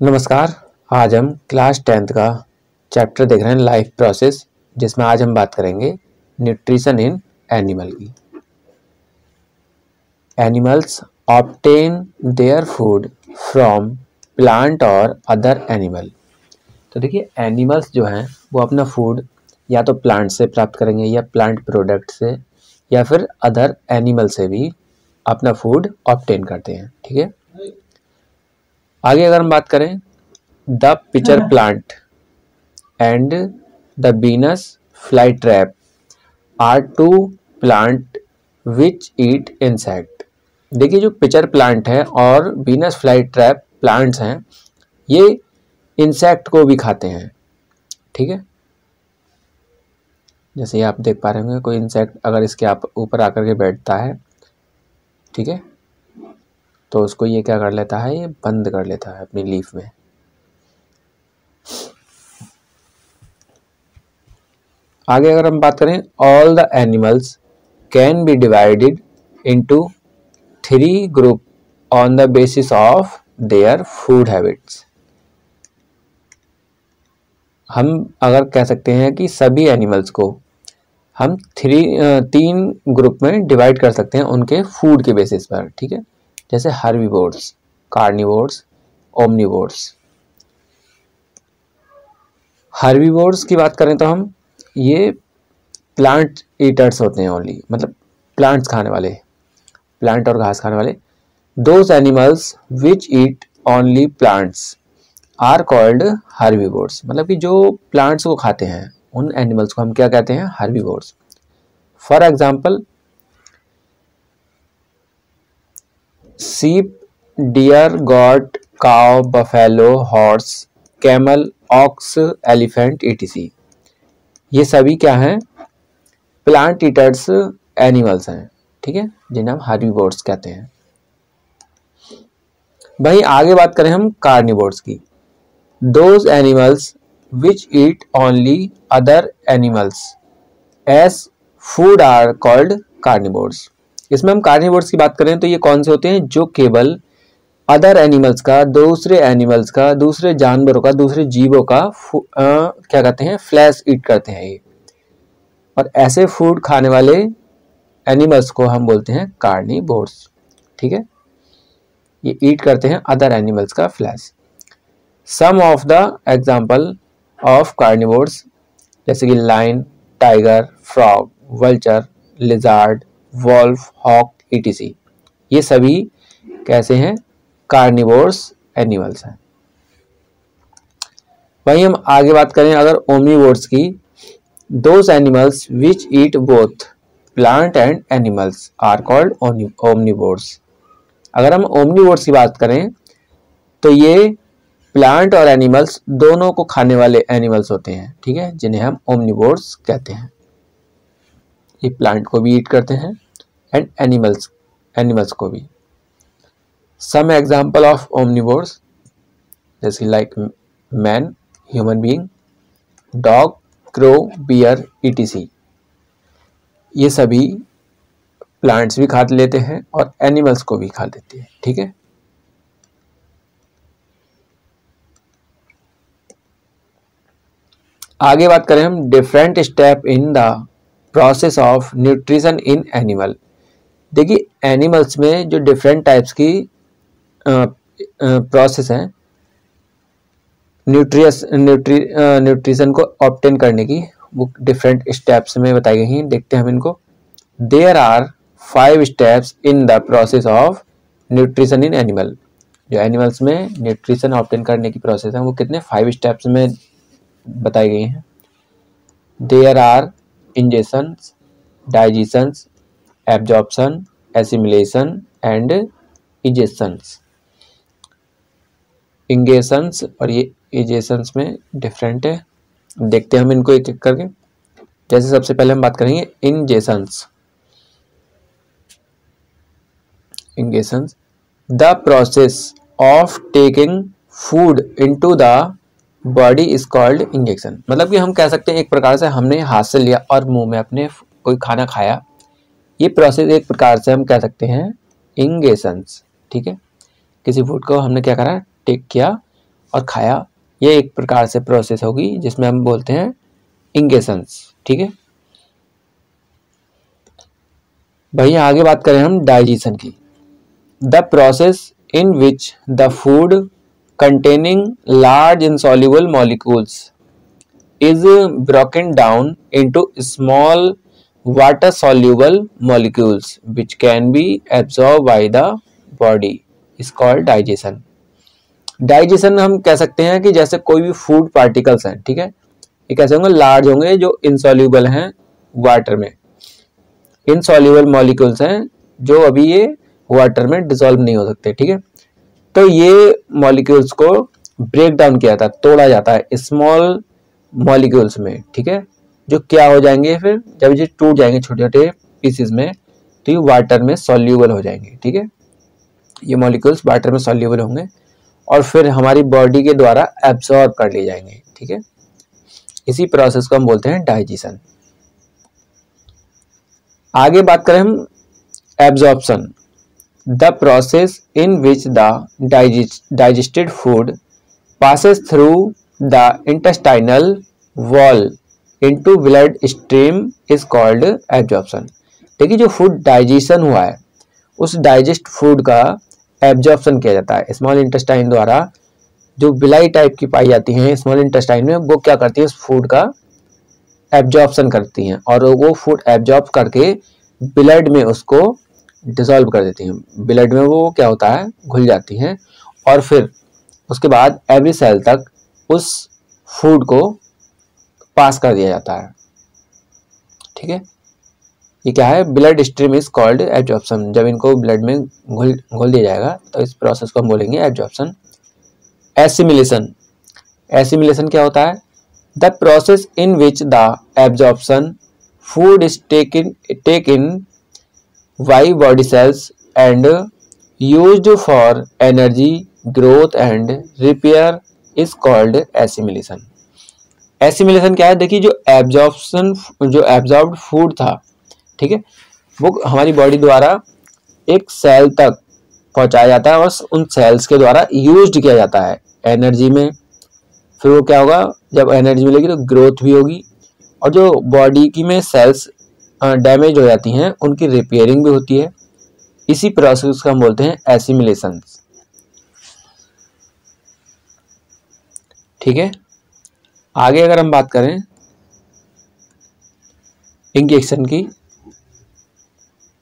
नमस्कार। आज हम क्लास 10th का चैप्टर देख रहे हैं लाइफ प्रोसेस, जिसमें आज हम बात करेंगे न्यूट्रिशन इन एनिमल की। Animals obtain their food from plant और अदर एनिमल। तो देखिए, एनिमल्स जो हैं वो अपना फूड या तो प्लांट से प्राप्त करेंगे या प्लांट प्रोडक्ट से या फिर अदर एनिमल से भी अपना फूड ऑब्टेन करते हैं। ठीक है, आगे अगर हम बात करें, the pitcher plant and the Venus fly trap are two plant which eat insect. देखिए, जो पिचर प्लांट है और बीनस फ्लाई ट्रैप प्लांट्स हैं, ये इंसेक्ट को भी खाते हैं। ठीक है, जैसे ये आप देख पा रहे होंगे, कोई इंसेक्ट अगर इसके आप ऊपर आकर के बैठता है, ठीक है, तो उसको ये क्या कर लेता है, ये बंद कर लेता है अपनी लीफ में। आगे अगर हम बात करें, all the animals can be divided into 3 group on the basis of their food habits. हम अगर कह सकते हैं कि सभी एनिमल्स को हम 3 ग्रुप में डिवाइड कर सकते हैं उनके फूड के बेसिस पर। ठीक है, जैसे हर्बीवोर्स, कार्निवोर्स, ओमनिवोर्स। हर्बीवोर्स की बात करें तो हम ये प्लांट ईटर्स होते हैं ओनली, मतलब प्लांट्स खाने वाले, प्लांट और घास खाने वाले। Those animals which eat only plants are called herbivores. मतलब कि जो प्लांट्स को खाते हैं उन एनिमल्स को हम क्या कहते हैं, herbivores. For example, sheep, deer, goat, cow, buffalo, horse, camel, ox, elephant, etc. ये सभी क्या हैं, प्लांट ईटर्स एनिमल्स हैं। ठीक है, जिन्हें हम हर्बीवोर्स कहते हैं। वहीं आगे बात करें हम कार्निवोर्स की, those animals which eat only other animals as food are called carnivores. इसमें हम कार्निवोर्स की बात करें तो ये कौन से होते हैं, जो केवल अदर एनिमल्स का, दूसरे एनिमल्स का, दूसरे जानवरों का, दूसरे जीवों का क्या कहते हैं, फ्लैश ईट करते हैं ये। और ऐसे फूड खाने वाले एनिमल्स को हम बोलते हैं कार्निवोर्स। ठीक है, ये ईट करते हैं अदर एनिमल्स का flesh. Some of the example of carnivores, जैसे कि lion, tiger, frog, vulture, lizard, wolf, hawk, etc. ये सभी कैसे हैं, कार्निवोर्स एनिमल्स हैं। वहीं हम आगे बात करें अगर ओमनिवोर्स की, those animals which eat both plant and animals are called omnivores. अगर हम ओमनिवोर्स की बात करें तो ये प्लांट और एनिमल्स दोनों को खाने वाले एनिमल्स होते हैं। ठीक है, जिन्हें हम ओमनिवोर्स कहते हैं। ये प्लांट को भी ईट करते हैं एंड एनिमल्स को भी। सम एग्जाम्पल ऑफ ओमनिवोर्स, जैसे like man, human being, dog, crow, bear, etc. ये सभी प्लांट्स भी खा लेते हैं और एनिमल्स को भी खा लेते हैं। ठीक है, आगे बात करें हम different step in the process of nutrition in animal. देखिए, एनिमल्स में जो डिफरेंट टाइप्स की प्रोसेस है न्यूट्रिशन को ऑब्टेन करने की, वो डिफरेंट स्टेप्स में बताई गई हैं। देखते हैं हम इनको। There are 5 steps in the process of nutrition in animal. जो एनिमल्स में न्यूट्रिशन ऑब्टेन करने की प्रोसेस है वो कितने 5 स्टेप्स में बताई गई हैं। There are ingestion, digestion, absorption, assimilation and egestions. Ingestions और ये इजेशंस में डिफरेंट है। देखते हैं हम इनको एक एक करके। जैसे सबसे पहले हम बात करेंगे ingestions. Ingestions, the process of taking food into the body is called injection. मतलब कि हम कह सकते हैं एक प्रकार से हमने हाथ से लिया और मुंह में अपने कोई खाना खाया, ये प्रोसेस एक प्रकार से हम कह सकते हैं इंगेशंस। ठीक है, किसी फूड को हमने क्या करा, टेक किया और खाया, ये एक प्रकार से प्रोसेस होगी जिसमें हम बोलते हैं इंगेशंस। ठीक है भैया, आगे बात करें हम डाइजेशन की। The process in which the food containing large insoluble molecules is broken down into small water soluble molecules which can be absorbed by the body is called digestion। Digestion हम कह सकते हैं कि जैसे कोई भी फूड पार्टिकल्स हैं, ठीक है, ये कैसे होंगे, लार्ज होंगे, जो इनसॉल्यूबल हैं वाटर में, इनसॉल्यूबल मॉलिक्यूल्स हैं जो अभी ये वाटर में डिसॉल्व नहीं हो सकते। ठीक है, तो ये मॉलिक्यूल्स को ब्रेक डाउन किया जाता है, तोड़ा जाता है स्मॉल मॉलिक्यूल्स में। ठीक है, जो क्या हो जाएंगे फिर जब ये टूट जाएंगे छोटे छोटे पीसेस में, तो ये वाटर में सॉल्यूबल हो जाएंगे। ठीक है, ये मॉलिक्यूल्स वाटर में सॉल्यूबल होंगे और फिर हमारी बॉडी के द्वारा एब्जॉर्ब कर लिए जाएंगे। ठीक है, इसी प्रोसेस को हम बोलते हैं डाइजेशन। आगे बात करें हम absorption. The process in which the digested food passes through the intestinal wall into blood stream is called absorption। देखिए, जो फूड डाइजेशन हुआ है उस डाइजेस्ट फूड का एब्जॉर्प्शन किया जाता है स्मॉल इंटेस्टाइन द्वारा। जो बिलाई टाइप की पाई जाती हैं स्मॉल इंटेस्टाइन में, वो क्या करती है, उस फूड का एब्जॉर्प्शन करती हैं और वो फूड एब्जॉर्ब करके ब्लड में उसको डिसॉल्व कर देती हैं। ब्लड में वो क्या होता है, घुल जाती हैं और फिर उसके बाद एवरी सेल तक उस फूड को पास कर दिया जाता है। ठीक है, ये क्या है, blood stream is called absorption. जब इनको ब्लड में घोल दिया जाएगा तो इस प्रोसेस को हम बोलेंगे एब्जॉर्प्शन। एसिमिलेशन। एसिमिलेशन क्या होता है, the process in which the absorption food is taken by body cells and used for energy growth and repair is called assimilation. Assimilation क्या है, देखिए जो एब्जॉर्ब्ड फूड था, ठीक है, वो हमारी बॉडी द्वारा एक सेल तक पहुंचाया जाता है और उन सेल्स के द्वारा यूज्ड किया जाता है एनर्जी में। फिर वो क्या होगा, जब एनर्जी मिलेगी तो ग्रोथ भी होगी और जो बॉडी की में सेल्स डैमेज हो जाती हैं उनकी रिपेयरिंग भी होती है। इसी प्रोसेस को हम बोलते हैं एसिमिलेशन। ठीक है, आगे अगर हम बात करें इंजेक्शन की।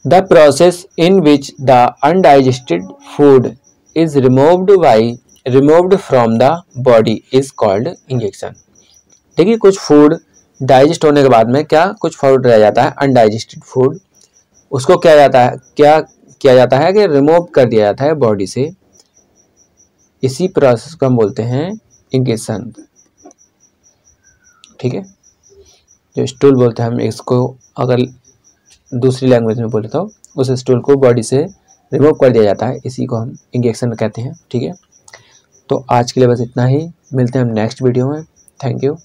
The process in which the undigested food is removed from the body is called injection. देखिए, कुछ फूड डाइजेस्ट होने के बाद में क्या कुछ फूड रह जाता है अनडाइजेस्टेड फूड, उसको क्या किया जाता है कि रिमूव कर दिया जाता है बॉडी से। इसी प्रोसेस को हम बोलते हैं इंजेक्शन। ठीक है, जो स्टूल बोलते हैं हम इसको, अगर दूसरी लैंग्वेज में बोले तो उस स्टूल को बॉडी से रिमूव कर दिया जाता है, इसी को हम इंजेक्शन कहते हैं। ठीक है, तो आज के लिए बस इतना ही, मिलते हैं हम नेक्स्ट वीडियो में। Thank you.